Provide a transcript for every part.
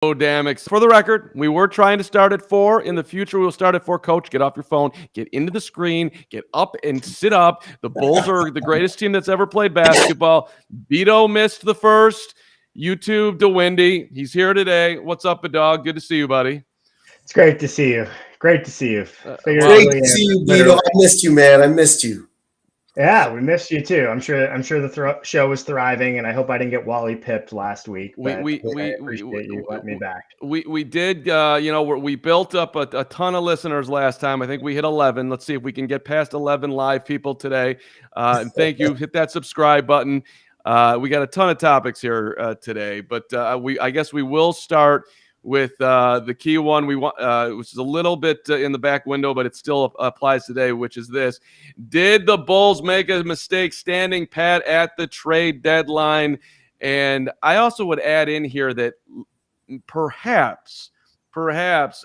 Oh, damn. For the record, we were trying to start at 4. In the future, we'll start at 4. Coach, get off your phone, get into the screen, get up and sit up. The Bulls are the greatest team that's ever played basketball. Beto missed the first. YouTube to Wendy. He's here today. What's up, dog? Good to see you, buddy. It's great to see you. Great to see you. Great to see you, Beto. I missed you, man. I missed you. Yeah, we missed you too. I'm sure the show was thriving, and I hope I didn't get Wally pipped last week. I appreciate you letting me back. We did. We built up a ton of listeners last time. I think we hit 11. Let's see if we can get past 11 live people today. And thank you. Hit that subscribe button. We got a ton of topics here today, but I guess we will start with the key one we want, which is a little bit in the back window, but it still applies today, which is this. Did the Bulls make a mistake standing pat at the trade deadline? And I also would add in here that perhaps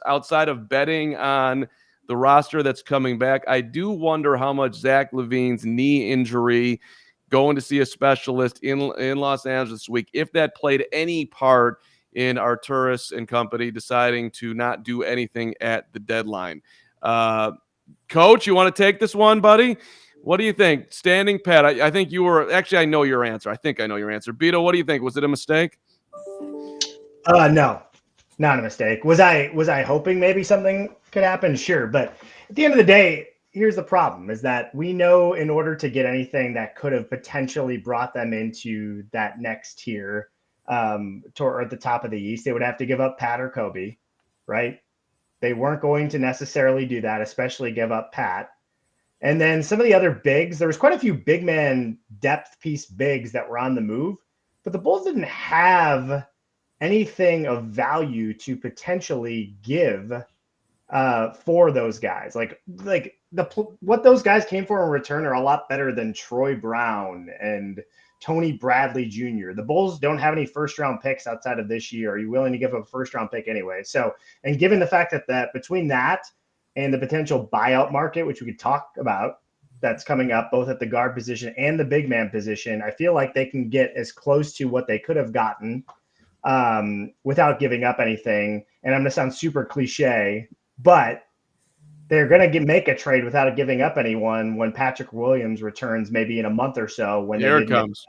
outside of betting on the roster that's coming back, I do wonder how much Zach LaVine's knee injury, going to see a specialist in Los Angeles this week, if that played any part in Arturas and company deciding to not do anything at the deadline. Coach, you want to take this one, buddy? What do you think? Standing pat. I think you were – actually, I know your answer. I think I know your answer. Beto, what do you think? Was it a mistake? No, not a mistake. Was I hoping maybe something could happen? Sure. But at the end of the day, here's the problem, is that we know in order to get anything that could have potentially brought them into that next tier – or at the top of the East, they would have to give up Pat or Kobe, right? They weren't going to necessarily do that, especially give up Pat. And then some of the other bigs, there was quite a few big man depth piece bigs that were on the move, but the Bulls didn't have anything of value to potentially give for those guys. Like what those guys came for in return are a lot better than Troy Brown and Tony Bradley Jr. The Bulls don't have any first-round picks outside of this year. Are you willing to give up a first-round pick anyway? So, and given the fact that between that and the potential buyout market, which we could talk about, that's coming up both at the guard position and the big man position, I feel like they can get as close to what they could have gotten without giving up anything. And I'm going to sound super cliche, but they're going to make a trade without giving up anyone when Patrick Williams returns maybe in a month or so. When here it comes.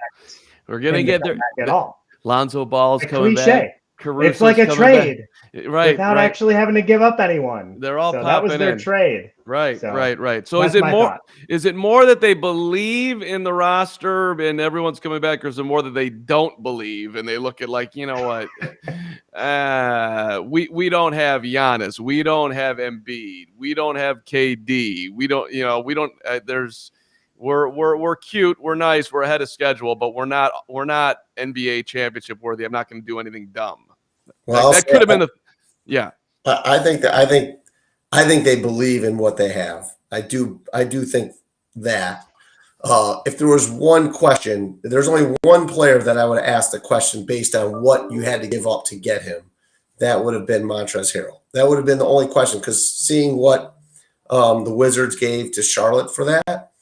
We're going to get there at all. Lonzo Ball's coming cliche. Back. Caruso's it's like a trade, right? Without actually having to give up anyone. They're all that was their trade, right? So is it more that they believe in the roster and everyone's coming back, or is it more that they don't believe and they look at like, you know what, we don't have Giannis, we don't have Embiid, we don't have KD, We're cute, we're nice, we're ahead of schedule, but we're not NBA championship worthy. I'm not going to do anything dumb. Well, that could have been yeah. I think they believe in what they have. I do think that if there was one question, there's only one player that I would ask the question based on what you had to give up to get him. That would have been Montrezl Harrell. That would have been the only question, because seeing what the Wizards gave to Charlotte for that,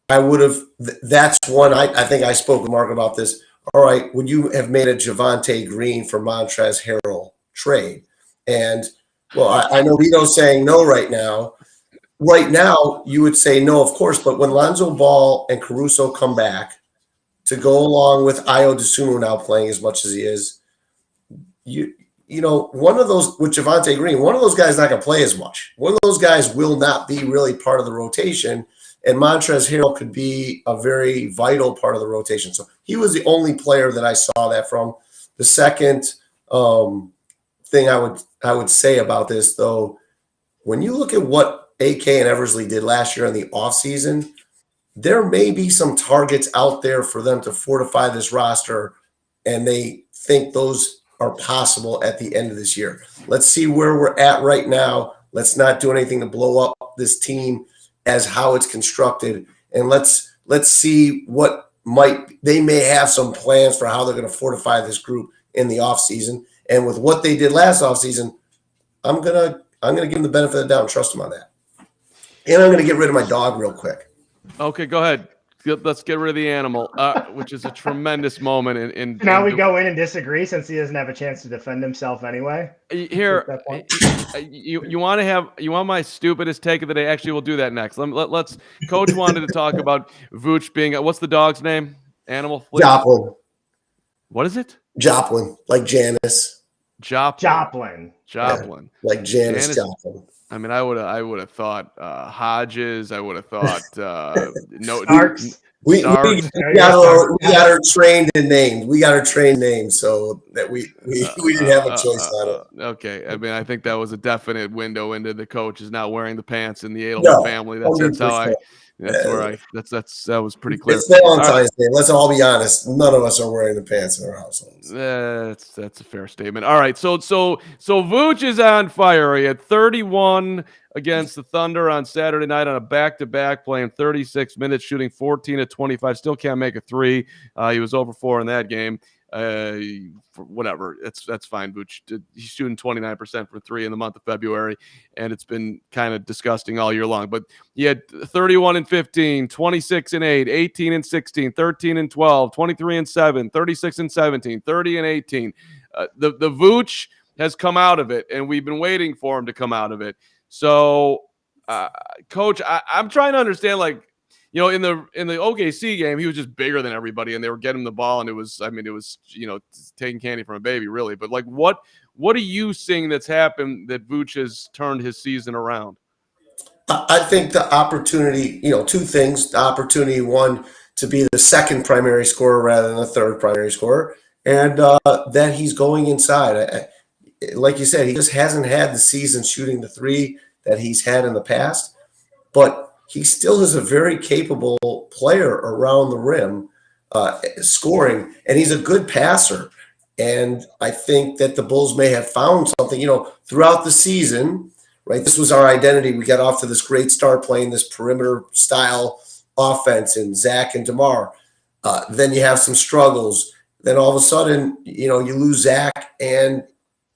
I would have. That's one. I think I spoke with Mark about this. All right, would you have made a Javonte Green for Montrezl Harrell trade? And well, I know Vito's saying no right now. Right now, you would say no, of course. But when Lonzo Ball and Caruso come back to go along with Ayo Dosunmu now playing as much as he is, you know, one of those with Javonte Green, one of those guys not going to play as much. One of those guys will not be really part of the rotation. And Montrezl Harrell could be a very vital part of the rotation. So he was the only player that I saw that from. The second thing I would say about this, though, when you look at what AK and Eversley did last year in the offseason, there may be some targets out there for them to fortify this roster, and they think those are possible at the end of this year. Let's see where we're at right now. Let's not do anything to blow up this team as how it's constructed, and let's see what they may have some plans for how they're going to fortify this group in the offseason. And with what they did last offseason, I'm gonna give them the benefit of the doubt and trust them on that. And I'm gonna get rid of my dog real quick. Okay, go ahead. let's get rid of the animal, which is a tremendous moment. Now we go in and disagree since he doesn't have a chance to defend himself anyway. Here, you want my stupidest take of the day? Actually, we'll do that next. Let's. Coach wanted to talk about Vooch being. What's the dog's name? Animal. Joplin. What is it? Joplin, like Janice. Joplin. Yeah, like Janice Joplin. I mean, I would have thought Hodges. I would have thought no. Starks. We got her trained in names. We got her trained names, so that we didn't have a choice on it. Okay, I mean, I think that was a definite window into the coach is not wearing the pants in the Edelman family. That's how I. That was pretty clear. It's Valentine's Day. Let's all be honest. None of us are wearing the pants in our households. That's a fair statement. All right, so Vooch is on fire. He had 31 against the Thunder on Saturday night on a back-to-back, playing 36 minutes, shooting 14 of 25. Still can't make a three. He was over 4 in that game. Whatever, that's fine. Vooch, he's shooting 29% for 3 in the month of February, and it's been kind of disgusting all year long. But he had 31 and 15, 26 and 8, 18 and 16, 13 and 12, 23 and 7, 36 and 17, 30 and 18. The Vooch has come out of it, and we've been waiting for him to come out of it. So, Coach, I'm trying to understand, like, you know, in the OKC game, he was just bigger than everybody, and they were getting the ball, and it was taking candy from a baby, really. But like, what are you seeing that's happened that Vooch has turned his season around? I think the opportunity, two things: the opportunity, one, to be the second primary scorer rather than the third primary scorer, and that he's going inside. Like you said, he just hasn't had the season shooting the three that he's had in the past, but he still is a very capable player around the rim, scoring, and he's a good passer. And I think that the Bulls may have found something, throughout the season, right? This was our identity. We got off to this great start playing this perimeter style offense in Zach and DeMar. Then you have some struggles. Then all of a sudden, you lose Zach, and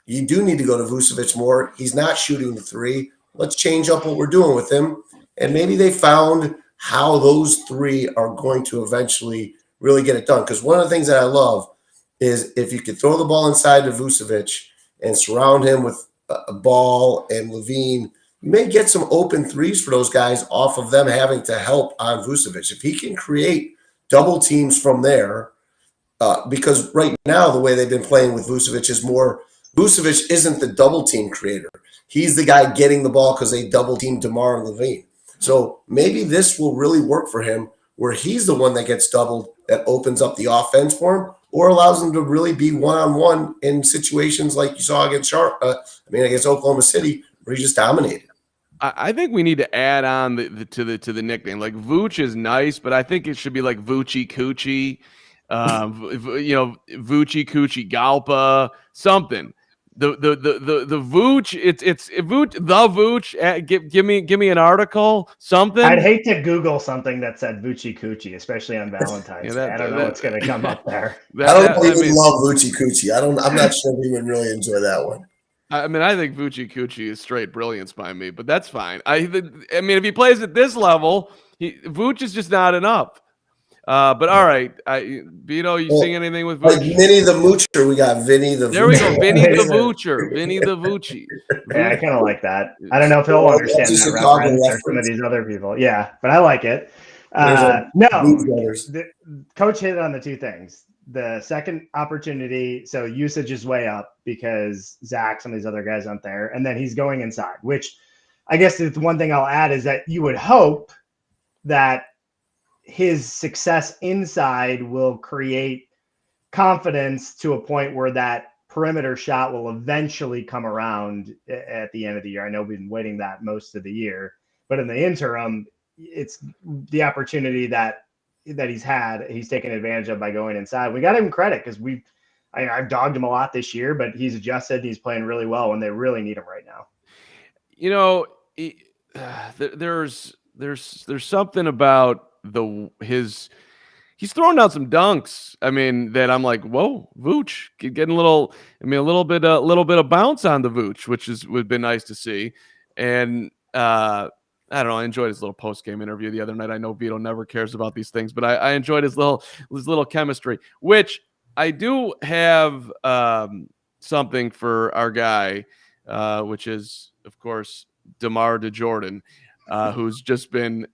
you do need to go to Vucevic more. He's not shooting the three. Let's change up what we're doing with him. And maybe they found how those three are going to eventually really get it done. Because one of the things that I love is if you could throw the ball inside to Vucevic and surround him with a Ball and LaVine, you may get some open threes for those guys off of them having to help on Vucevic. If he can create double teams from there, because right now the way they've been playing with Vucevic is more – Vucevic isn't the double team creator. He's the guy getting the ball because they double team DeMar and LaVine. So maybe this will really work for him where he's the one that gets doubled that opens up the offense for him or allows him to really be one-on-one in situations like you saw against against Oklahoma City where he just dominated. I think we need to add on to the nickname. Like, Vooch is nice, but I think it should be like Voochie Coochie, Voochie Coochie Galpa, something. The Vooch, it's Vooch, the Vooch. Give me an article, something. I'd hate to Google something that said Voochie Coochie, especially on Valentine's Day. I don't know what's going to come up there. I don't love Voochie Coochie. I'm not sure we would really enjoy that one. I mean, I think Voochie Coochie is straight brilliance by me, but that's fine. I mean, if he plays at this level, Vooch is just not enough. But all right, Vito, you seeing anything with Vooch? Like Vinny the Moocher, we got Vinny the. There we go, Vinny the Voocher, Vinny the Voochie. Yeah, I kind of like that. I don't know if he'll understand that reference or some of these other people. Yeah, but I like it. Coach hit on the two things. The second opportunity, so usage is way up because Zach, some of these other guys aren't there, and then he's going inside. Which, I guess the one thing I'll add is that you would hope that his success inside will create confidence to a point where that perimeter shot will eventually come around at the end of the year. I know we've been waiting that most of the year, but in the interim, it's the opportunity that he's taken advantage of by going inside. We got to give him credit because I've dogged him a lot this year, but he's adjusted and he's playing really well when they really need him right now. There's something about he's throwing out some dunks. I mean, that I'm like, whoa, Vooch getting a little bit of bounce on the Vooch, which would be nice to see. And I don't know. I enjoyed his little post-game interview the other night. I know Vito never cares about these things, but I enjoyed his little chemistry, which I do have something for our guy, which is, of course, DeMar DeJordan, who's just been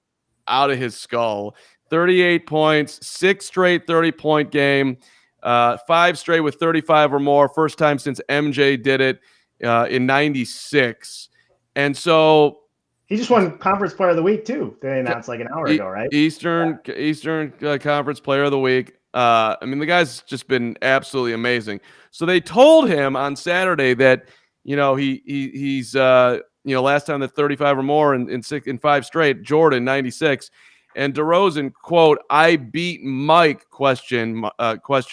out of his skull. 38 points, 6 straight 30-point game, 5 straight with 35 or more. First time since MJ did it in 96. And so he just won Conference Player of the Week too. They announced like an hour ago, right? Eastern Conference Player of the Week. I mean, the guy's just been absolutely amazing. So they told him on Saturday that he's last time that 35 or more in 5 straight. Jordan 96, and DeRozan, quote, "I beat Mike?" question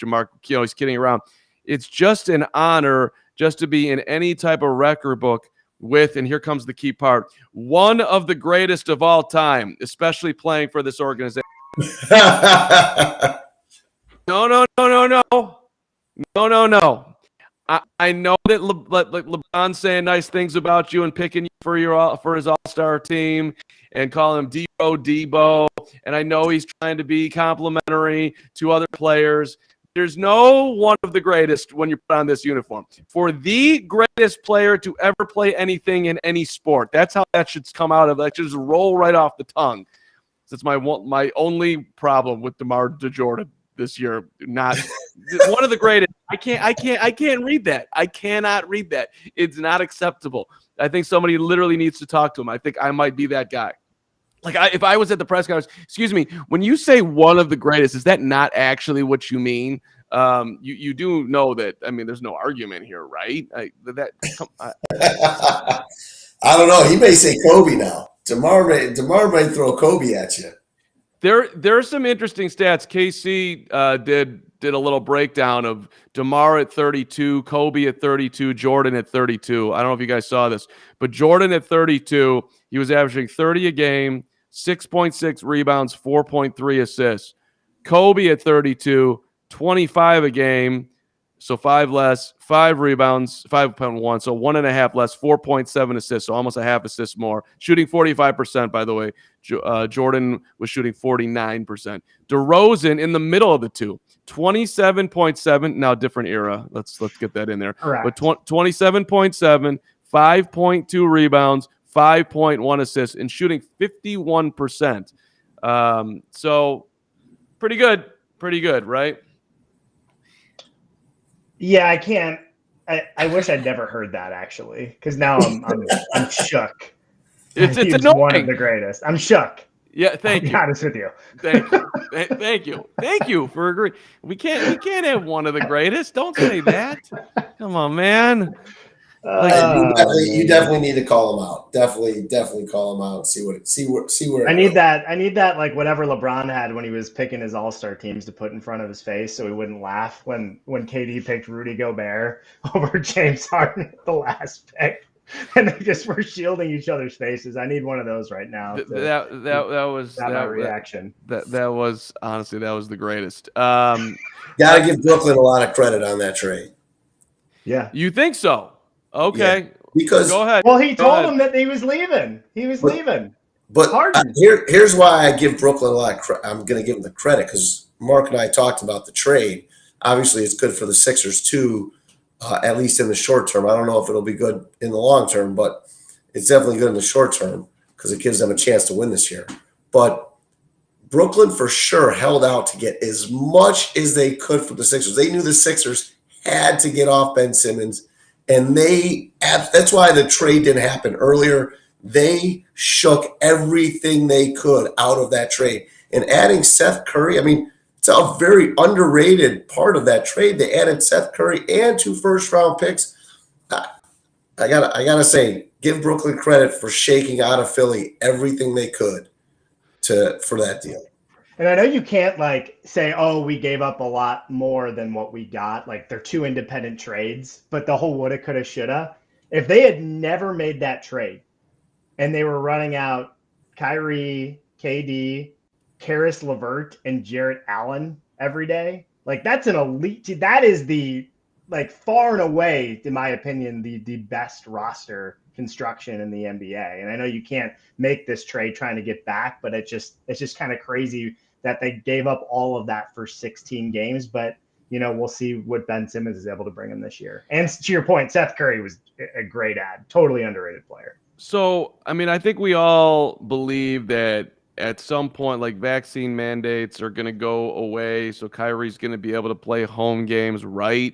mark. He's kidding around. It's just an honor just to be in any type of record book with, and here comes the key part, one of the greatest of all time, especially playing for this organization. No. I know that LeBron's saying nice things about you and picking you for his all-star team and calling him Debo, and I know he's trying to be complimentary to other players. There's no one of the greatest when you put on this uniform. For the greatest player to ever play anything in any sport, that's how that should come out of. That should just roll right off the tongue. That's my only problem with DeMar DeJordan this year. Not one of the greatest. I can't read that. I cannot read that. It's not acceptable. I think somebody literally needs to talk to him. I think I might be that guy. Like, if I was at the press conference, excuse me, when you say one of the greatest, is that not actually what you mean? You do know that. I mean, there's no argument here, right? I don't know. He may say Kobe now. DeMar may throw Kobe at you. There are some interesting stats. KC did a little breakdown of DeMar at 32, Kobe at 32, Jordan at 32. I don't know if you guys saw this, but Jordan at 32, he was averaging 30 a game, 6.6 rebounds, 4.3 assists. Kobe at 32, 25 a game, so 5 less, 5 rebounds, 5.1, so 1.5 less, 4.7 assists, so almost a half assist more. Shooting 45%, by the way. Jordan was shooting 49%. DeRozan in the middle of the two, 27.7. Now different era. Let's get that in there. Correct. But 27.7, 5.2 rebounds, 5.1 assists, and shooting 51%. So pretty good, right? Yeah, I can't. I wish I'd never heard that actually, because now I'm shook. It's annoying. One of the greatest. I'm shook. Yeah, thank you. I'll be honest with you. Thank you for agreeing. We can't have one of the greatest. Don't say that. Come on, man. You definitely need to call him out. Definitely call him out. See where. I need that like whatever LeBron had when he was picking his all-star teams to put in front of his face so he wouldn't laugh when KD picked Rudy Gobert over James Harden at the last pick. And they just were shielding each other's faces. I need one of those right now. That was that reaction. That was honestly the greatest. Gotta give Brooklyn a lot of credit on that trade. Yeah, you think so? Okay, yeah, because go ahead. Well, he told him that he was leaving. Leaving. But here's why I give Brooklyn a lot of credit. I'm going to give them the credit because Mark and I talked about the trade. Obviously, it's good for the Sixers too. At least in the short term. I don't know if it'll be good in the long term, but it's definitely good in the short term because it gives them a chance to win this year. But Brooklyn for sure held out to get as much as they could from the Sixers. They knew the Sixers had to get off Ben Simmons, and that's why the trade didn't happen earlier. They shook everything they could out of that trade. And adding Seth Curry, I mean, it's a very underrated part of that trade. They added Seth Curry and 2 first-round picks. I gotta say, give Brooklyn credit for shaking out of Philly everything they could for that deal. And I know you can't like say, "Oh, we gave up a lot more than what we got." Like they're 2 independent trades, but the whole woulda, coulda, shoulda. If they had never made that trade, and they were running out Kyrie, KD, Karis LeVert, and Jarrett Allen every day. Like that's an elite. That is the far and away, in my opinion, the best roster construction in the NBA. And I know you can't make this trade trying to get back, but it's just kind of crazy that they gave up all of that for 16 games. But, we'll see what Ben Simmons is able to bring him this year. And to your point, Seth Curry was a great ad, totally underrated player. So, I think we all believe that at some point, like, vaccine mandates are going to go away. So Kyrie's going to be able to play home games, right?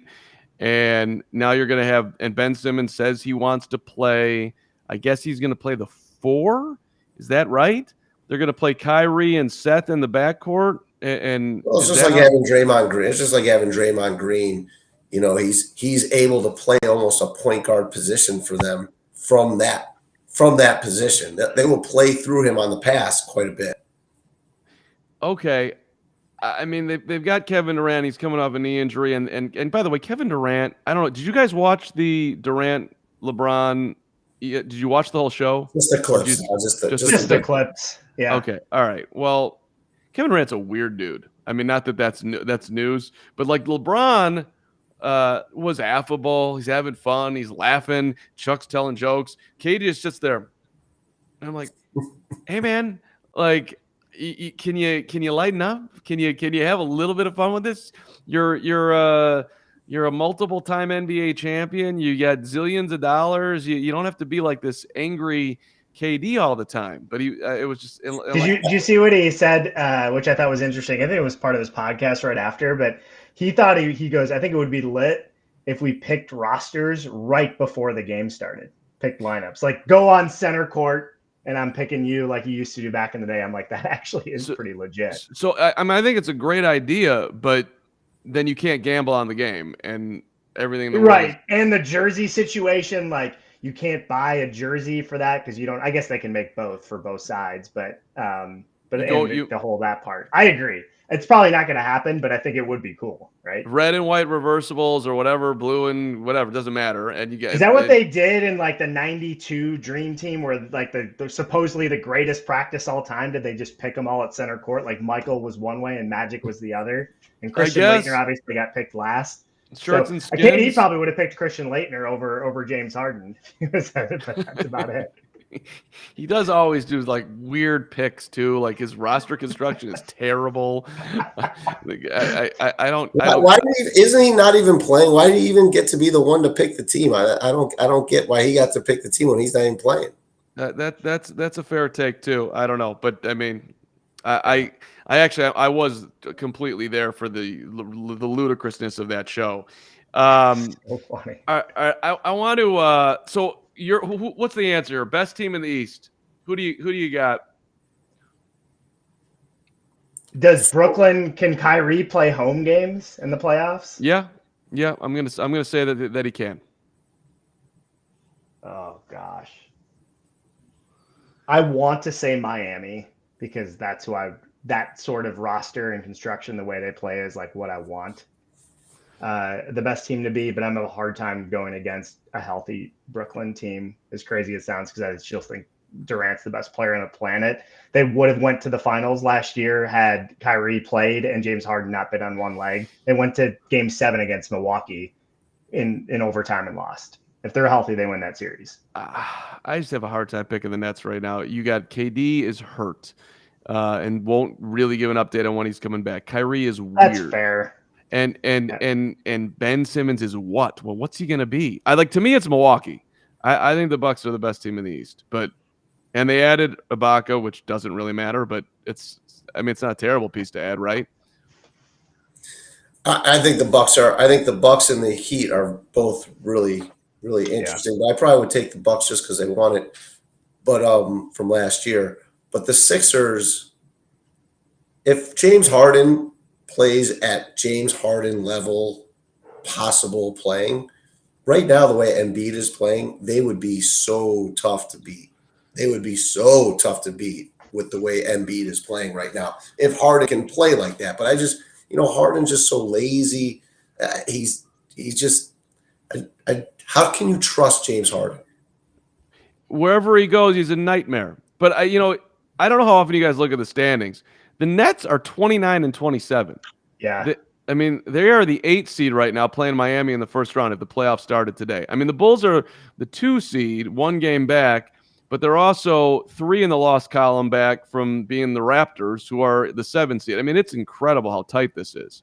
And now you're going to have, and Ben Simmons says he wants to play, I guess he's going to play the 4. Is that right? They're going to play Kyrie and Seth in the backcourt. And well, it's just like having Draymond Green. It's just like having Draymond Green. He's able to play almost a point guard position for them from that position. They will play through him on the pass quite a bit. Okay. They've got Kevin Durant. He's coming off a knee injury. And by the way, Kevin Durant, I don't know. Did you guys watch the Durant LeBron? Did you watch the whole show? Just the clips. Just the clips. Yeah. Okay. All right. Well, Kevin Durant's a weird dude. Not that that's news, but like LeBron was affable. He's having fun. He's laughing. Chuck's telling jokes. KD just sits there. And I'm like, hey man, like, can you lighten up? Can you have a little bit of fun with this? You're a multiple-time NBA champion. You got zillions of dollars. You don't have to be like this angry KD all the time. But it was just. Did you see what he said? Which I thought was interesting. I think it was part of his podcast right after. But he thought he goes, I think it would be lit if we picked rosters right before the game started. Picked lineups, like go on center court. And I'm picking you like you used to do back in the day. I'm like, that actually is pretty legit. So, I think it's a great idea, but then you can't gamble on the game and everything. Right. And the jersey situation, like you can't buy a jersey for that because you don't. I guess they can make both for both sides, but to hold that part. I agree. It's probably not going to happen, but I think it would be cool, right? Red and white reversibles or whatever, blue and whatever, doesn't matter. And you get is that what they did in like the '92 Dream Team, where like the supposedly the greatest practice all time? Did they just pick them all at center court? Like Michael was one way and Magic was the other, and Christian Laettner obviously got picked last. Shirts and skins. He probably would have picked Christian Laettner over James Harden. That's about it. He does always do like weird picks too. Like his roster construction is terrible. I don't. Why isn't he not even playing? Why did he even get to be the one to pick the team? I don't get why he got to pick the team when he's not even playing. That's a fair take too. I don't know, but I mean, I was completely there for the ludicrousness of that show. So funny. I want to. So. What's the answer? Best team in the East. Who do you got? Does can Kyrie play home games in the playoffs? Yeah. I'm gonna say that he can. Oh gosh, I want to say Miami because that's that sort of roster and construction, the way they play is like what I want. The best team to be, but I'm having a hard time going against a healthy Brooklyn team, as crazy as it sounds, because I still think Durant's the best player on the planet. They would have went to the finals last year had Kyrie played and James Harden not been on one leg. They went to Game 7 against Milwaukee in overtime and lost. If they're healthy, they win that series. I just have a hard time picking the Nets right now. You got KD is hurt and won't really give an update on when he's coming back. Kyrie is weird. That's fair. And Ben Simmons is what? Well, what's he gonna be? To me, it's Milwaukee. I think the Bucks are the best team in the East, and they added Ibaka, which doesn't really matter, but it's not a terrible piece to add, right? I think the Bucks are. I think the Bucks and the Heat are both really, really interesting. Yeah. But I probably would take the Bucks just because they won it, but from last year. But the Sixers, if James Harden plays at James Harden level possible playing right now, the way Embiid is playing, they would be so tough to beat. They would be so tough to beat with the way Embiid is playing right now. If Harden can play like that, but I just, Harden's just so lazy. He's just, how can you trust James Harden? Wherever he goes, he's a nightmare. But I don't know how often you guys look at the standings. The Nets are 29 and 27. Yeah. I mean, they are the 8 seed right now, playing Miami in the first round if the playoffs started today. I mean, the Bulls are the 2 seed, 1 game back, but they're also 3 in the loss column back from being the Raptors, who are the 7 seed. I mean, it's incredible how tight this is.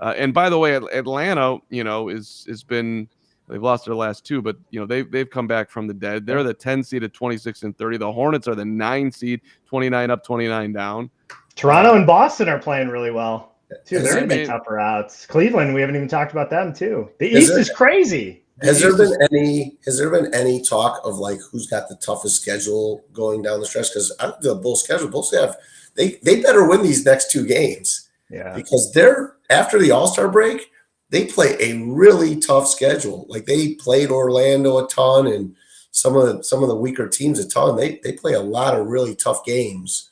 And by the way, Atlanta, has been. They've lost their last 2, but they've come back from the dead. They're the 10 seed at 26-30. The Hornets are the 9 seed, 29 up, 29 down. Toronto and Boston are playing really well. Too, they're I going to be mean- tougher outs. Cleveland, we haven't even talked about them too. The East is crazy. Has there been any talk of like who's got the toughest schedule going down the stretch? Because I think the Bulls schedule, they better win these next 2 games. Yeah. Because they're after the All-Star break, they play a really tough schedule. Like they played Orlando a ton and some of the weaker teams a ton. They play a lot of really tough games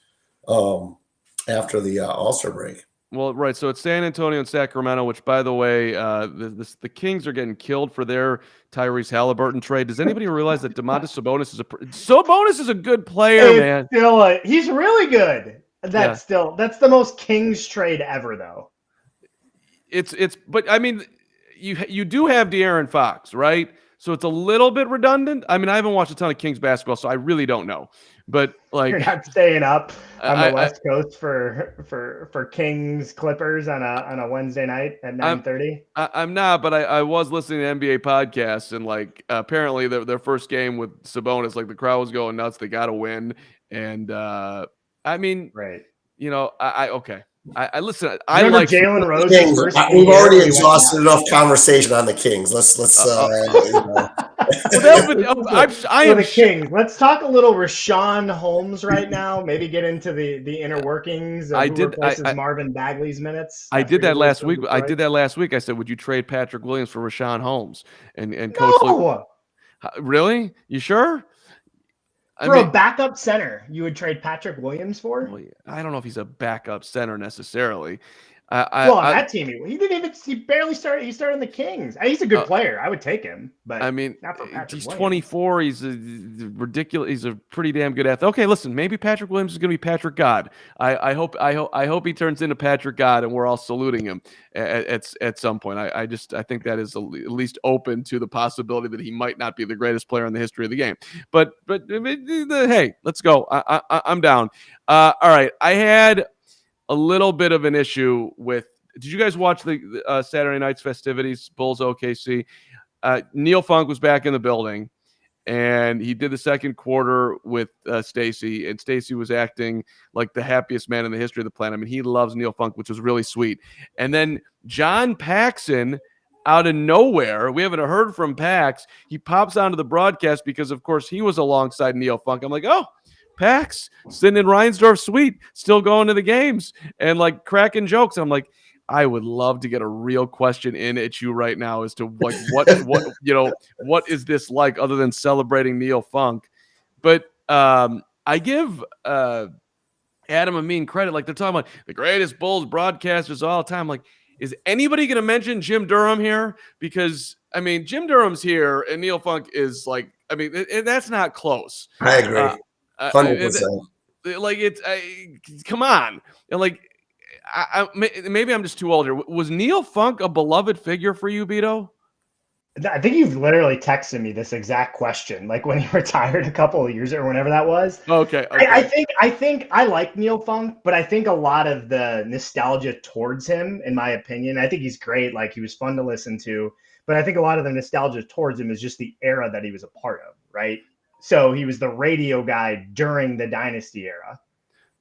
after the All-Star break. Well, right. So it's San Antonio and Sacramento, which, by the way, the Kings are getting killed for their Tyrese Halliburton trade. Does anybody realize that Domantas Sabonis is a good player, man? He's really good. That's the most Kings trade ever, though. But I mean, you do have De'Aaron Fox, right? So it's a little bit redundant. I mean, I haven't watched a ton of Kings basketball, so I really don't know. But like, you're not staying up on the West Coast for Kings Clippers on a Wednesday night at 9:30. I'm not, but I was listening to NBA podcasts, and like apparently their first game with Sabonis, like the crowd was going nuts. They got to win, and I mean, right? Okay. I listen. I like Jalen Rose. We've already exhausted enough conversation on the Kings. Let's. The Kings. Let's talk a little Rashawn Holmes right now. Maybe get into the inner workings of who replaces Marvin Bagley's minutes. I did that last week. I said, would you trade Patrick Williams for Rashawn Holmes? And Coach, really? You sure? For a backup center, you would trade Patrick Williams for? Well, I don't know if he's a backup center necessarily. On that team, he barely started. He started in the Kings. He's a good player. I would take him, but I mean, not for Patrick he's Williams. 24. He's ridiculous. He's a pretty damn good athlete. Okay, listen, maybe Patrick Williams is going to be Patrick God. I hope he turns into Patrick God, and we're all saluting him at some point. I think that is at least open to the possibility that he might not be the greatest player in the history of the game. But hey, let's go. I'm down. All right, I had a little bit of an issue with. Did you guys watch the Saturday night's festivities, Bulls OKC? Neil Funk was back in the building, and he did the second quarter with Stacey, and Stacey was acting like the happiest man in the history of the planet. I mean, he loves Neil Funk, which was really sweet. And then John Paxson, out of nowhere, we haven't heard from Pax. He pops onto the broadcast because, of course, he was alongside Neil Funk. I'm like, oh, Pax sitting in Reinsdorf suite, still going to the games and like cracking jokes. I'm like, I would love to get a real question in at you right now as to like what is this like other than celebrating Neil Funk? But I give Adam Amin credit. Like they're talking about the greatest Bulls broadcasters of all time. Like, is anybody going to mention Jim Durham here? Because I mean, Jim Durham's here and Neil Funk is like, I mean, that's not close. I agree. 100%. Like it's come on, and like maybe I'm just too old here. Was Neil Funk a beloved figure for you, Beto? I think you've literally texted me this exact question, like when he retired a couple of years or whenever that was. Okay. I think I like Neil Funk, but I think a lot of the nostalgia towards him, in my opinion, I think he's great. Like he was fun to listen to, but I think a lot of the nostalgia towards him is just the era that he was a part of, right? So he was the radio guy during the Dynasty era.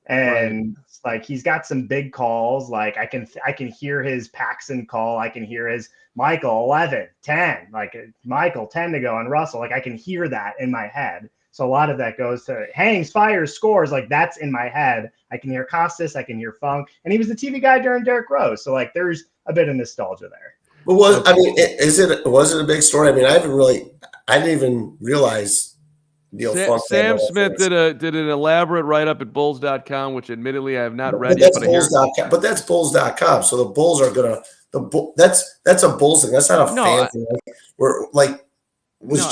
And like he's got some big calls. Like I can hear his Paxson call. I can hear his Michael 11, 10, like Michael 10 to go on Russell. Like I can hear that in my head. So a lot of that goes to hangs, fires, scores. Like that's in my head. I can hear Costas. I can hear Funk. And he was the TV guy during Derrick Rose. So like there's a bit of nostalgia there. But was it a big story? I mean, I didn't even realize Sam Smith did an elaborate write-up at Bulls.com, which admittedly I have not read yet. But that's Bulls.com. So the Bulls are gonna that's a Bulls thing. That's not a fan thing. We're like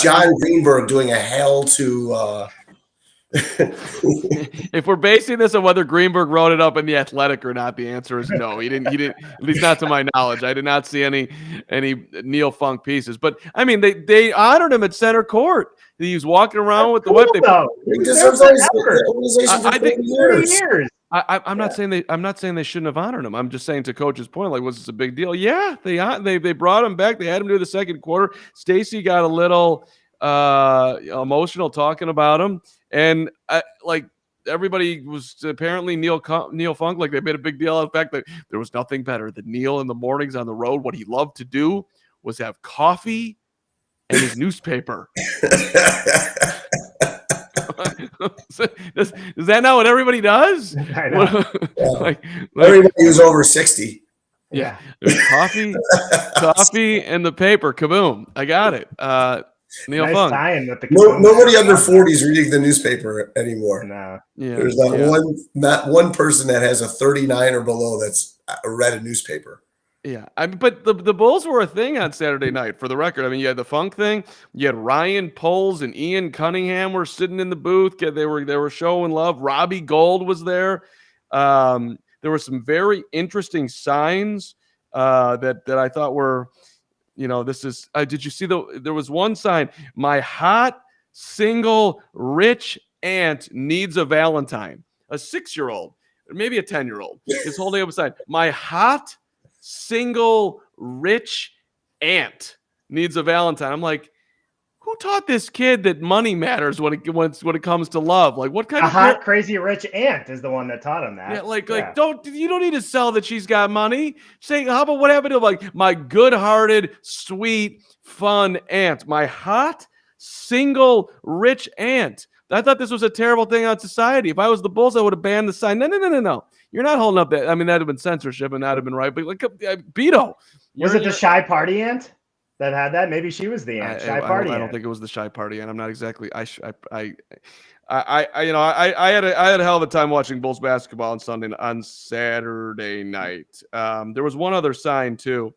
John Greenberg doing a hail to If we're basing this on whether Greenberg wrote it up in The Athletic or not, the answer is no. He didn't. At least not to my knowledge. I did not see any Neil Funk pieces. But I mean, they honored him at center court. He was walking around with the whip. He deserves the organization for 30 years. I'm not saying they shouldn't have honored him. I'm just saying, to Coach's point, like, was this a big deal? Yeah, they brought him back. They had him do the second quarter. Stacey got a little emotional talking about him, and everybody was apparently Neil Funk. Like, they made a big deal of the fact that there was nothing better than Neil in the mornings on the road. What he loved to do was have coffee and his newspaper. Is that not what everybody does? I know. Everybody who's over 60. Yeah. Coffee and the paper. Kaboom. I got it. Neil Funk. Nobody under 40 is reading the newspaper anymore. No. Yeah. There's not one person that has a 39 or below that's read a newspaper. Yeah, but the Bulls were a thing on Saturday night, for the record. I mean, you had the Funk thing. You had Ryan Poles and Ian Cunningham were sitting in the booth. They were showing love. Robbie Gold was there. There were some very interesting signs that I thought were, this is. Did you see there was one sign? My hot, single, rich aunt needs a Valentine. A 6-year-old, maybe a 10-year-old, is holding up a sign. My hot, single, rich aunt needs a Valentine. I'm like, who taught this kid that money matters when it comes to love? Like, what kind of hot, crazy, rich aunt is the one that taught him that? Yeah, you don't need to sell that she's got money. Say, how about what happened to, like, my good-hearted, sweet, fun aunt, my hot, single, rich aunt. I thought this was a terrible thing on society. If I was the Bulls, I would have banned the sign. No. You're not holding up that. I mean, that'd have been censorship and that'd have been right. But like, Beto. Was it the shy party aunt that had that? Maybe she was the aunt. I don't think it was the shy party aunt. I'm not exactly. I had a hell of a time watching Bulls basketball on Saturday night. There was one other sign too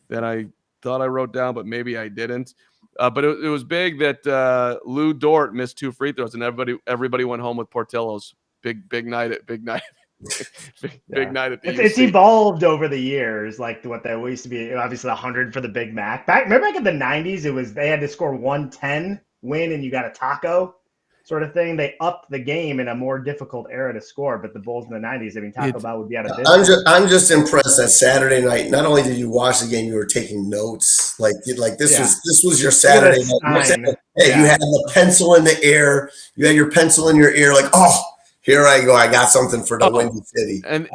that I thought I wrote down, but maybe I didn't. But it was big that Lou Dort missed 2 free throws, and everybody went home with Portillo's. Big night at big night at the It's evolved over the years, like what they used to be. Obviously, 100 for the Big Mac. Remember back in the 90s, they had to score 110 win, and you got a taco sort of thing. They upped the game in a more difficult era to score. But the Bulls in the 90s, I mean, Taco Bell would be out of business. I'm just impressed that Saturday night. Not only did you watch the game, you were taking notes. Like this was your Saturday night. You had the pencil in the air. You had your pencil in your ear. Like, oh, here I go. I got something for the Windy City. And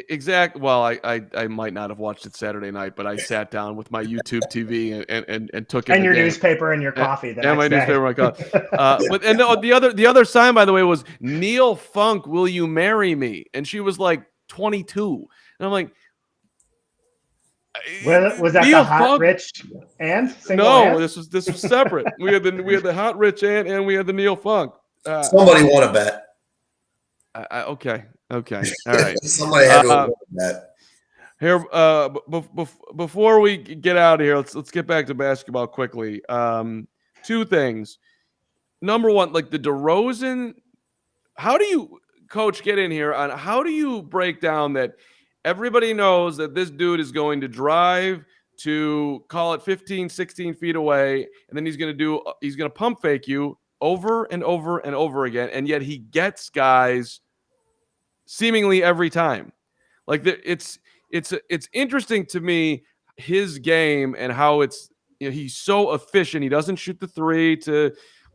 exactly. Well, I might not have watched it Saturday night, but I sat down with my YouTube TV and took it. And your newspaper and your coffee. And my newspaper and my coffee. The other sign, by the way, was Neil Funk, will you marry me? And she was like 22. And I'm like, was that the hot Funk? Rich aunt? No, this was separate. we had the hot rich aunt and we had the Neil Funk. Somebody won a bet. Okay. All right. Somebody had to that. Here, before we get out of here, let's get back to basketball quickly. 2 things. Number one, like the DeRozan. How do you, Coach, get in here on how do you break down that everybody knows that this dude is going to drive to call it 15, 16 feet away, and then he's going to pump fake you over and over and over again, and yet he gets guys seemingly every time. Like it's interesting to me, his game and how it's, he's so efficient. He doesn't shoot the 3 to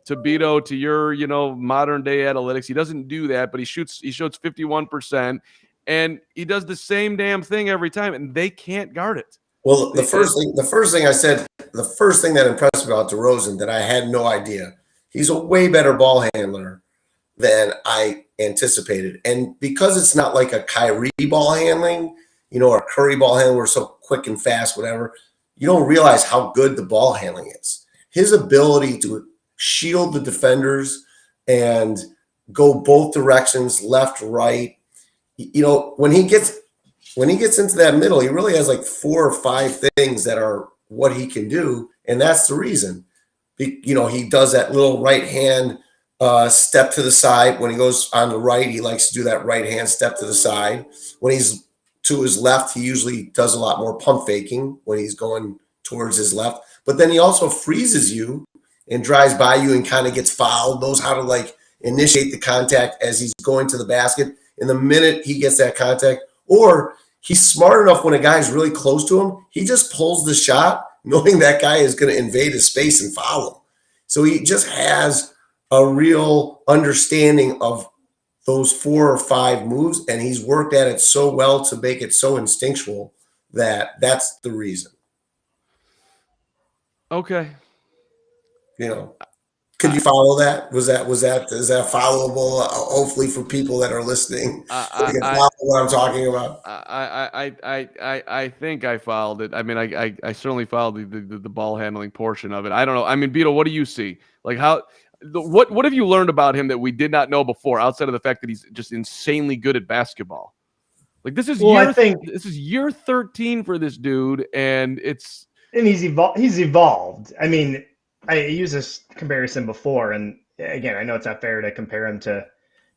Beto, to your modern day analytics. He doesn't do that, but he shoots 51%, and he does the same damn thing every time, and they can't guard it. Well, the first thing I said, the first thing that impressed me about DeRozan that I had no idea. He's a way better ball handler than I anticipated. And because it's not like a Kyrie ball handling, or a Curry ball handling, we're so quick and fast, whatever, you don't realize how good the ball handling is. His ability to shield the defenders and go both directions, left, right. When he gets into that middle, he really has like 4 or 5 things that are what he can do. And that's the reason. He does that little right hand step to the side. When he goes on the right, he likes to do that right hand step to the side. When he's to his left, he usually does a lot more pump faking when he's going towards his left. But then he also freezes you and drives by you and kind of gets fouled, knows how to like initiate the contact as he's going to the basket. And the minute he gets that contact, or he's smart enough when a guy's really close to him, he just pulls the shot knowing that guy is going to invade his space and foul him. So he just has a real understanding of those 4 or 5 moves, and he's worked at it so well to make it so instinctual that that's the reason. Okay. You know, could you follow that? Is that followable? Hopefully for people that are listening, they can follow what I'm talking about. I think I followed it. I mean, I certainly followed the ball handling portion of it. I don't know. I mean, Beetle, what do you see? Like what have you learned about him that we did not know before, outside of the fact that he's just insanely good at basketball? Like this is this is year 13 for this dude, and he's evolved. I mean, I used this comparison before, and again, I know it's not fair to compare him to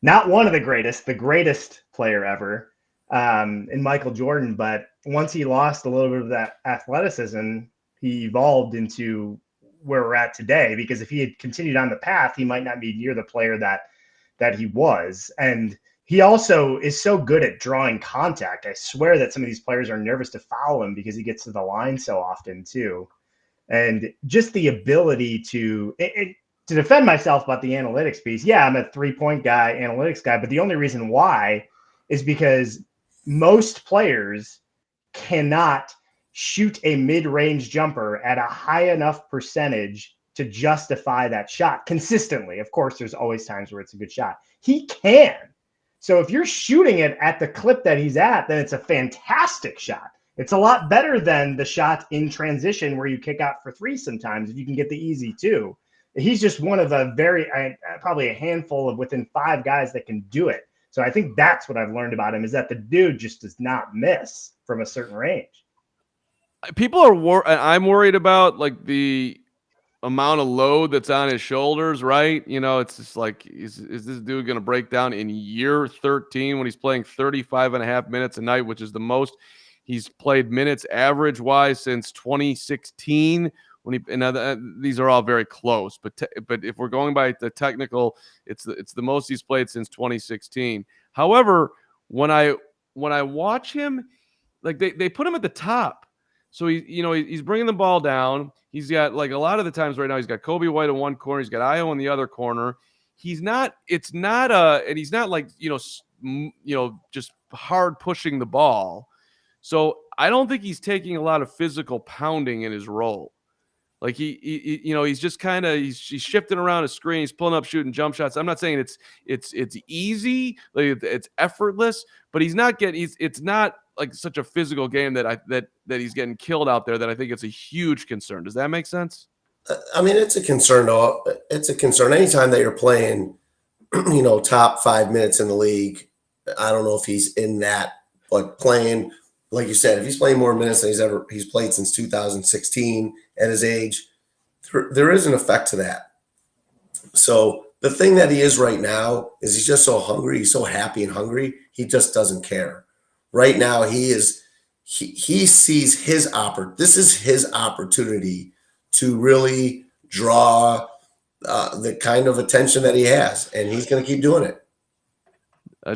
not one of the greatest player ever, in Michael Jordan. But once he lost a little bit of that athleticism, he evolved into where we're at today. Because if he had continued on the path, he might not be near the player that he was. And he also is so good at drawing contact. I swear that some of these players are nervous to foul him because he gets to the line so often too. And just the ability to defend myself about the analytics piece. Yeah, I'm a 3-point guy, analytics guy, but the only reason why is because most players cannot shoot a mid-range jumper at a high enough percentage to justify that shot consistently. Of course, there's always times where it's a good shot. He can. So if you're shooting it at the clip that he's at, then it's a fantastic shot. It's a lot better than the shot in transition where you kick out for 3 sometimes if you can get the easy 2. He's just one of a probably a handful of within 5 guys that can do it. So I think that's what I've learned about him, is that the dude just does not miss from a certain range. People are I'm worried about like the amount of load that's on his shoulders, right? You know, it's just like, is this dude going to break down in year 13 when he's playing 35 and a half minutes a night, which is the most he's played minutes average wise since 2016 these are all very close, but if we're going by the technical, it's the most he's played since 2016. However, when I watch him, like they put him at the top. So he's bringing the ball down. He's got, like, a lot of the times right now, he's got Kobe White in one corner. He's got Io in the other corner. He's not like, just hard pushing the ball. So I don't think he's taking a lot of physical pounding in his role. Like he's just kind of, he's shifting around his screen. He's pulling up, shooting jump shots. I'm not saying it's easy, like it's effortless, but it's not like such a physical game that he's getting killed out there, that I think it's a huge concern. Does that make sense? I mean, it's a concern though. It's a concern anytime that you're playing, top 5 minutes in the league. I don't know if he's in that, but playing, like you said, if he's playing more minutes than he's played since 2016 at his age, there is an effect to that. So the thing that he is right now is he's just so hungry. He's so happy and hungry. He just doesn't care. Right now, he sees this is his opportunity to really draw the kind of attention that he has, and he's going to keep doing it.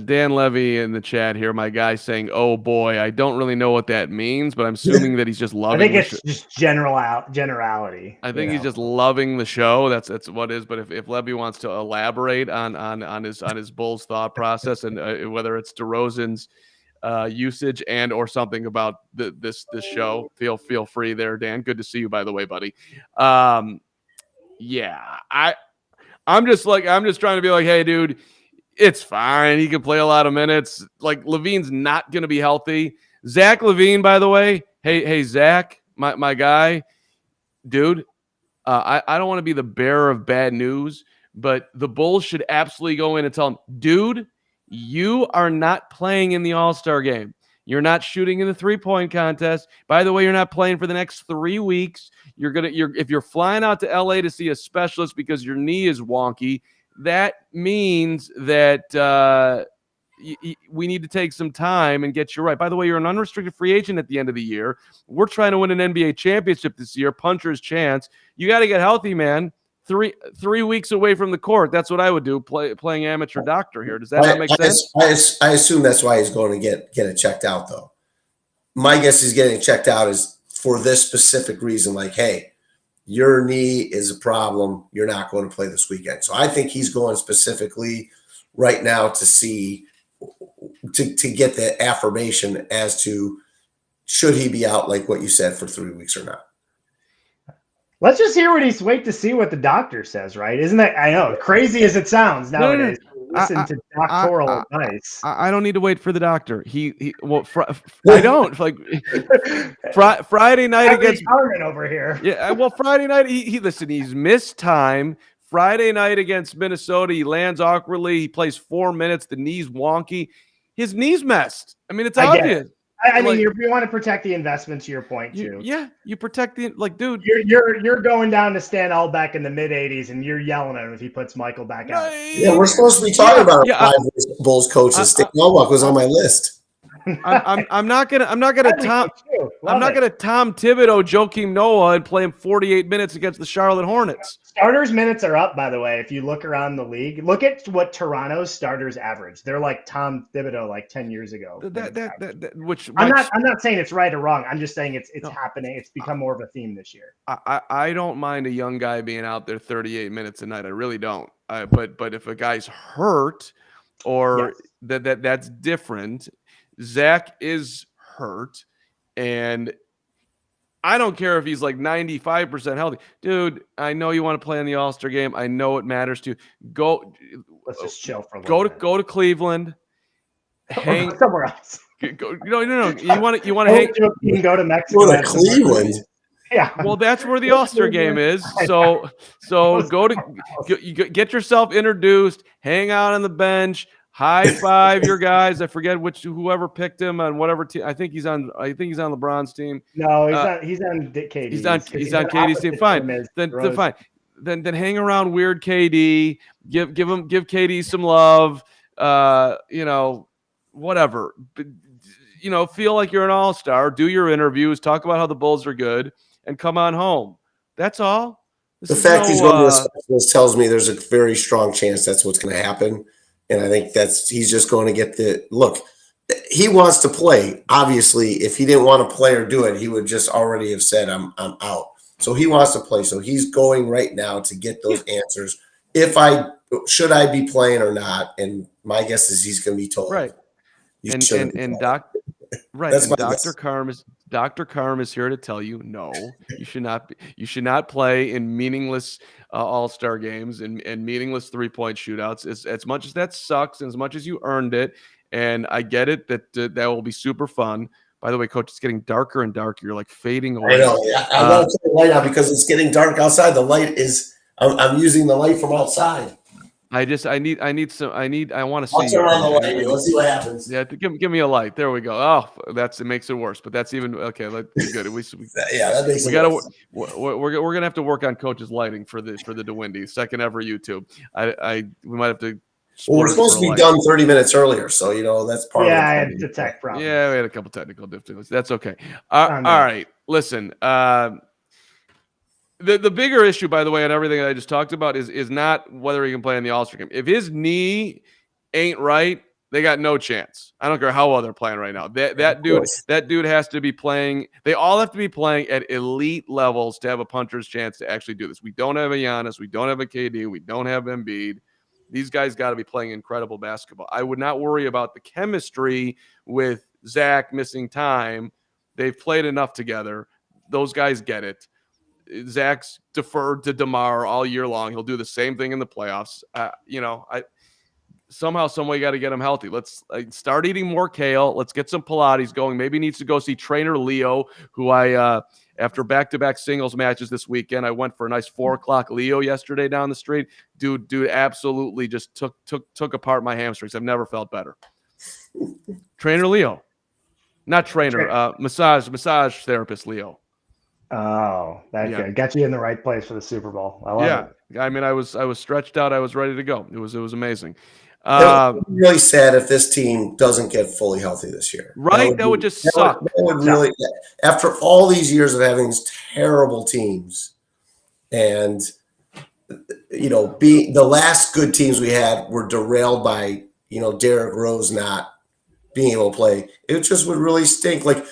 Dan Levy in the chat here, my guy, saying, "Oh boy, I don't really know what that means, but I'm assuming that he's just loving." I think it's just generality. I think he's just loving the show. That's what it is. But if Levy wants to elaborate on his Bulls thought process, and whether it's DeRozan's usage and or something about this show, feel free there, Dan. Good to see you, by the way, buddy. Yeah, I'm just trying to be like, hey, dude. It's fine. He can play a lot of minutes. Like, LaVine's not going to be healthy. Zach LaVine, by the way. Hey, Zach, my guy, dude. I don't want to be the bearer of bad news, but the Bulls should absolutely go in and tell him, dude, you are not playing in the All-Star game. You're not shooting in the 3-point contest. By the way, you're not playing for the next 3 weeks. If you're flying out to LA to see a specialist because your knee is wonky, that means that we need to take some time and get you right. By the way, you're an unrestricted free agent at the end of the year. We're trying to win an NBA championship this year, puncher's chance. You got to get healthy, man. Three weeks away from the court. That's what I would do, playing amateur doctor here. Does that not make sense? I assume that's why he's going to get it checked out, though. My guess is getting it checked out is for this specific reason, like, hey, your knee is a problem. You're not going to play this weekend. So I think he's going specifically right now to see to get the affirmation as to should he be out, like what you said, for 3 weeks or not. Let's just hear wait to see what the doctor says, right? Isn't that, I know, crazy as it sounds nowadays. Listen to doctoral advice. I don't need to wait for the doctor. I don't like Friday night against over here. Yeah, well, Friday night he's missed time. Friday night against Minnesota, he lands awkwardly. He plays 4 minutes. The knee's wonky. His knee's messed. I mean, it's obvious. I mean, you want to protect the investment, to your point too. You protect the dude. You're going down to Stan Albeck in the mid '80s, and you're yelling at him if he puts Michael back out. Yeah, we're supposed to be talking about our Bulls coaches. Stan Albeck was on my list. I'm not gonna Tom Thibodeau Joakim Noah and play him 48 minutes against the Charlotte Hornets. Starters minutes are up, by the way. If you look around the league, look at what Toronto's starters average. They're like Tom Thibodeau like 10 years ago. I'm not saying it's right or wrong. I'm just saying it's happening. It's become more of a theme this year. I don't mind a young guy being out there 38 minutes a night. I really don't. But if a guy's hurt or that's different. Zach is hurt, and I don't care if he's like 95% healthy. Dude, I know you want to play in the All-Star game. I know it matters to you. Let's just chill for a little bit. Go to Cleveland. Hang somewhere else. No. You want to hang. You can go to Mexico. Go to Cleveland. Yeah. Well, that's where the All-Star game is. So get yourself introduced, hang out on the bench. High five your guys. I forget whoever picked him on whatever team. I think he's on LeBron's team. No, he's on KD. He's on KD's team. Fine. Fine. Then hang around weird KD. Give KD some love. Whatever. Feel like you're an all-star. Do your interviews. Talk about how the Bulls are good, and come on home. That's all. The fact he's going to a specialist tells me there's a very strong chance that's what's going to happen. And I think he's just going to get the look. He wants to play. Obviously, if he didn't want to play or do it, he would just already have said, I'm out. So he wants to play. So he's going right now to get those answers. Should I be playing or not? And my guess is he's going to be told. Right. Dr. Carm is here to tell you, no, you should not be. You should not play in meaningless all-star games and meaningless three-point shootouts. As much as that sucks, and as much as you earned it, and I get it that will be super fun. By the way, Coach, it's getting darker and darker. You're like fading away. I know. Yeah. I want to turn the light out because it's getting dark outside. The light is. I'm using the light from outside. I want to see. I'll turn on the light. Let's see what happens. Yeah, give me a light. There we go. Oh, it makes it worse. But that's even okay. Let's be good. That makes it worse. We're gonna have to work on Coach's lighting for the DeWindy second ever YouTube. We might have to. Well, we're supposed to be done 30 minutes earlier, so that's part of it. Yeah, I had the tech problem. Yeah, we had a couple technical difficulties. That's okay. All right, listen. The bigger issue, by the way, on everything that I just talked about is not whether he can play in the All-Star game. If his knee ain't right, they got no chance. I don't care how well they're playing right now. That dude has to be playing. They all have to be playing at elite levels to have a puncher's chance to actually do this. We don't have a Giannis. We don't have a KD. We don't have Embiid. These guys got to be playing incredible basketball. I would not worry about the chemistry with Zach missing time. They've played enough together. Those guys get it. Zach's deferred to DeMar all year long. He'll do the same thing in the playoffs. Somehow, some way, got to get him healthy. Let's start eating more kale. Let's get some Pilates going. Maybe needs to go see trainer Leo, who after back-to-back singles matches this weekend, I went for a nice 4:00 Leo yesterday down the street. Dude absolutely just took apart my hamstrings. I've never felt better. Trainer Leo, not trainer, massage therapist Leo. Oh, that Yeah. got you in the right place for the Super Bowl. I love it. I mean, I was stretched out. I was ready to go. It was amazing. It would be really sad if this team doesn't get fully healthy this year. Right? That would just suck. That would really, after all these years of having these terrible teams, and the last good teams we had were derailed by Derrick Rose not being able to play. It just would really stink, like,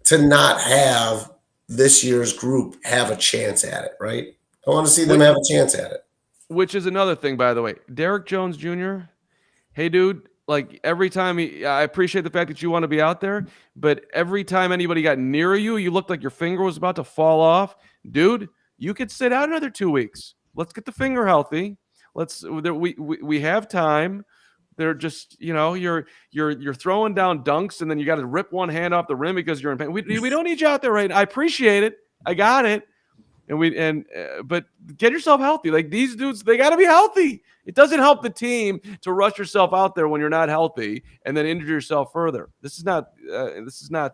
to not have this year's group have a chance at it. Right? I want to see them have a chance at it. Which is another thing, by the way. Derrick Jones Jr., hey, dude, like every time I appreciate the fact that you want to be out there, but every time anybody got near you, you looked like your finger was about to fall off. Dude, you could sit out another 2 weeks. Let's get the finger healthy. We have time. They're just, you're throwing down dunks and then you got to rip one hand off the rim because you're in pain. We don't need you out there right now. I appreciate it. I got it. But get yourself healthy. Like these dudes, they got to be healthy. It doesn't help the team to rush yourself out there when you're not healthy and then injure yourself further. This is not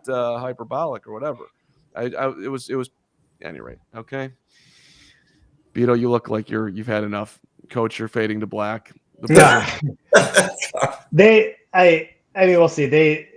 hyperbolic or whatever. It was at any rate. Okay. Beto, you look like you've had enough. Coach, you're fading to black. I mean, we'll see. They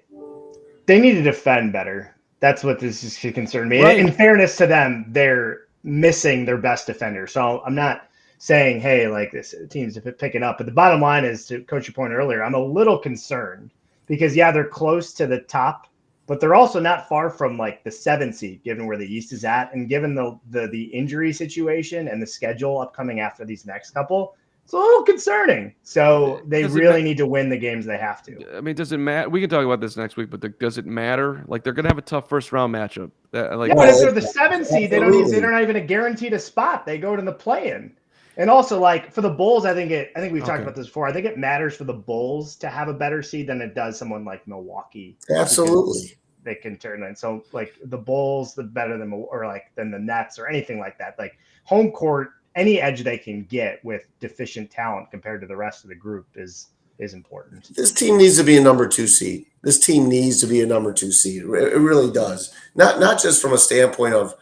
need to defend better. That's what this is concerned me. Right. In fairness to them, they're missing their best defender. So I'm not saying, hey, like this team's picking up. But the bottom line is, to Coach, your point earlier, I'm a little concerned because, they're close to the top, but they're also not far from like the 7th seed, given where the East is at. And given the injury situation and the schedule upcoming after these next couple, it's a little concerning. So they really need to win the games they have to. I mean, does it matter? We can talk about this next week, but does it matter? Like, they're going to have a tough first round matchup. But if they're the 7th seed, they're not even guaranteed a spot. They go to the play-in. And also, like, for the Bulls, I think we've talked about this before. I think it matters for the Bulls to have a better seed than it does someone like Milwaukee. Absolutely. They can turn in. So, like, the Bulls, the better than the Nets or anything like that. Like, home court, any edge they can get with deficient talent compared to the rest of the group is important. This team needs to be a number 2 seed. It really does. Not just from a standpoint of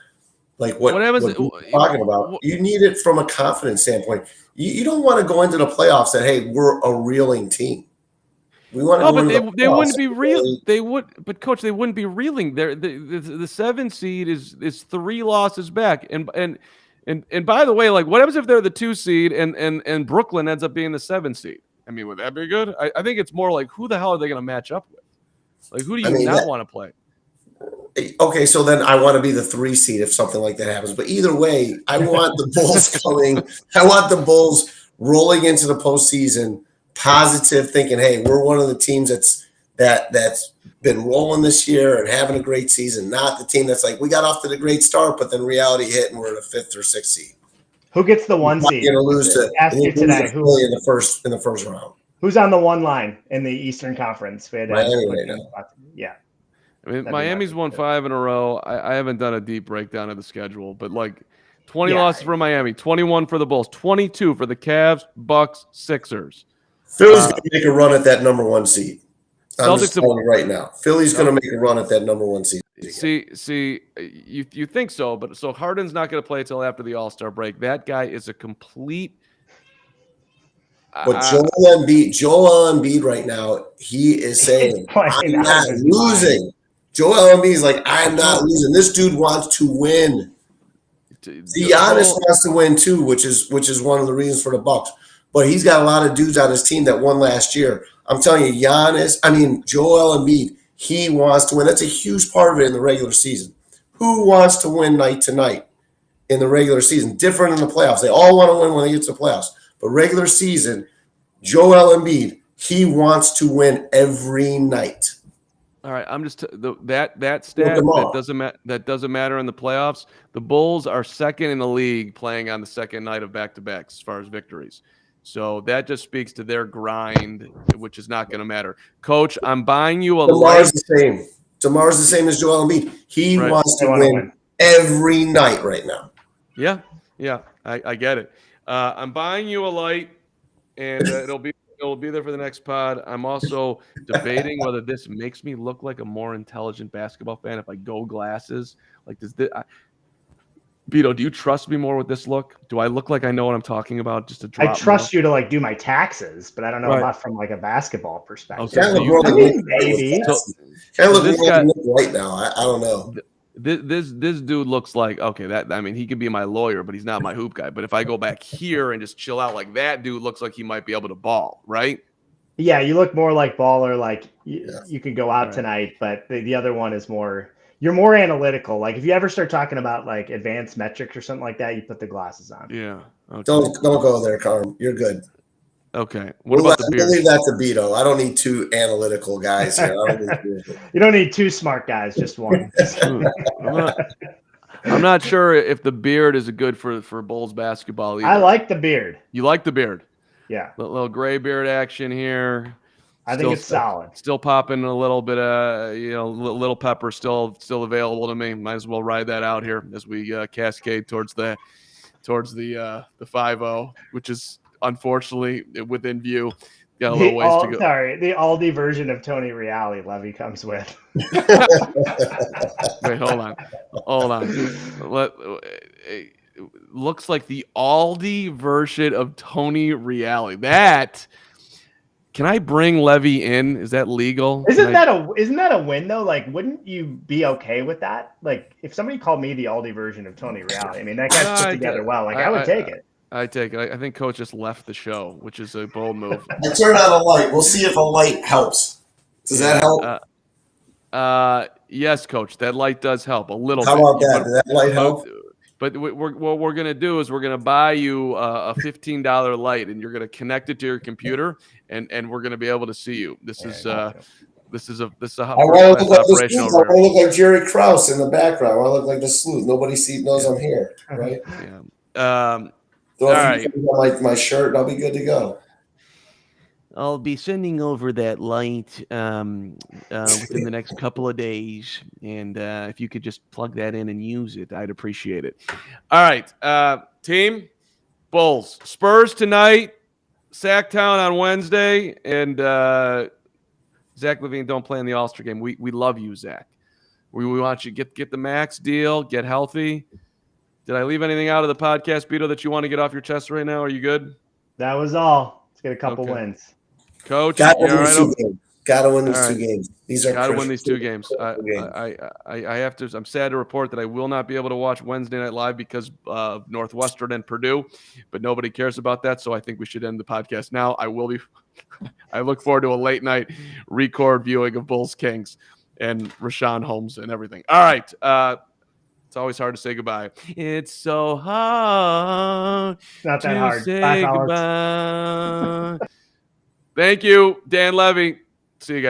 like what you're talking about. You need it from a confidence standpoint. You don't want to go into the playoffs that, hey, we're a reeling team. We want to. But they wouldn't be real. They would, but Coach, they wouldn't be reeling. The 7th seed is 3 losses back, and by the way, like, what happens if they're the 2 seed and Brooklyn ends up being the 7th seed? I mean, would that be good? I think it's more like, who the hell are they going to match up with? Like, who do you not want to play? Okay, so then I want to be the 3 seed if something like that happens. But either way, I want the Bulls coming. I want the Bulls rolling into the postseason positive, thinking, hey, we're one of the teams that's been rolling this year and having a great season, not the team that's like, we got off to the great start, but then reality hit and we're the 5th or 6th seed. Who gets the 1 seed? You're going to lose to ask you today. Who in the first round? Who's on the 1 line in the Eastern Conference? Miami right now. Yeah. I mean, Miami's won 5 in a row. I haven't done a deep breakdown of the schedule, but like 20 losses for Miami, 21 for the Bulls, 22 for the Cavs, Bucks, Sixers. Philly's going to make a run at that number 1 seed. I'm just telling you right now. Philly's going to make a run at that number 1 seed. See, you think so, but so Harden's not going to play until after the All-Star break. That guy is a complete. But Joel Embiid right now, he is saying, I'm not losing. Joel Embiid is like, I'm not losing. This dude wants to win. Giannis wants to win too, which is one of the reasons for the Bucks. But he's got a lot of dudes on his team that won last year. I'm telling you, Joel Embiid, he wants to win. That's a huge part of it in the regular season. Who wants to win night to night in the regular season? Different in the playoffs. They all want to win when they get to the playoffs. But regular season, Joel Embiid, he wants to win every night. All right, I'm just that stat that doesn't matter in the playoffs. The Bulls are 2nd in the league playing on the 2nd night of back-to-backs as far as victories. So that just speaks to their grind, which is not going to matter. Coach, I'm buying you a DeMar's the same. DeMar's the same as Joel Embiid. He wants to win every night right now. Yeah, I get it. I'm buying you a light, and it'll we'll be there for the next pod. I'm also debating whether this makes me look like a more intelligent basketball fan if I go glasses. Like, does this? Beto, do you trust me more with this look? Do I look like I know what I'm talking about? Just to drop. I trust you to like do my taxes, but I don't know about from like a basketball perspective. Okay, Kind of so look maybe. look right now. I don't know. This dude looks like he could be my lawyer, but he's not my hoop guy. But if I go back here and just chill out, like that dude looks like he might be able to ball, right? Yeah, you look more like baller. Like you could go out tonight, but the other one is more. You're more analytical. Like if you ever start talking about like advanced metrics or something like that, you put the glasses on. Yeah. Okay. Don't go there, Carm. You're good. Okay. What about the beard? Leave that to Beto. I don't need two analytical guys here. You don't need two smart guys, just one. I'm not sure if the beard is good for Bulls basketball either. I like the beard. You like the beard? Yeah. Little gray beard action here. I think it's solid. Still popping a little bit of, little pepper still available to me. Might as well ride that out here as we cascade towards the 5-0, which is unfortunately within view. Got a little ways to go. Sorry, the Aldi version of Tony Reali Levy comes with. Wait, hold on. Looks like the Aldi version of Tony Reali. That. Can I bring Levy in? Is that legal? Isn't that a win though? Like, wouldn't you be okay with that? Like, if somebody called me the Aldi version of Tony Reali, I mean, that guy's put together well. Like, I would take it. I take it. I think Coach just left the show, which is a bold move. I turn on a light. We'll see if a light helps. Does that help? Yes, Coach. That light does help a little bit. How about that? Did that light help? But what we're going to do is we're going to buy you a $15 light, and you're going to connect it to your computer, and we're going to be able to see you. This is a I want to look like Jerry Krause in the background. I want to look like the sleuth. Nobody knows I'm here, right? Yeah. All right. My shirt, and I'll be good to go. I'll be sending over that light within the next couple of days, and if you could just plug that in and use it, I'd appreciate it. All right, team, Bulls, Spurs tonight, Sacktown on Wednesday, and Zach LaVine don't play in the All-Star game. We love you, Zach. We want you to get the max deal, get healthy. Did I leave anything out of the podcast, Beto, that you want to get off your chest right now? Are you good? That was all. Let's get a couple wins. Coach, Got to win these two games. These are got to win these two games. I have to. I'm sad to report that I will not be able to watch Wednesday Night Live because of Northwestern and Purdue, but nobody cares about that. So I think we should end the podcast now. I will be. I look forward to a late night record viewing of Bulls Kings and Rashawn Holmes and everything. All right. It's always hard to say goodbye. It's so hard. It's not that hard. Say goodbye. Thank you, Dan Levy. See you guys.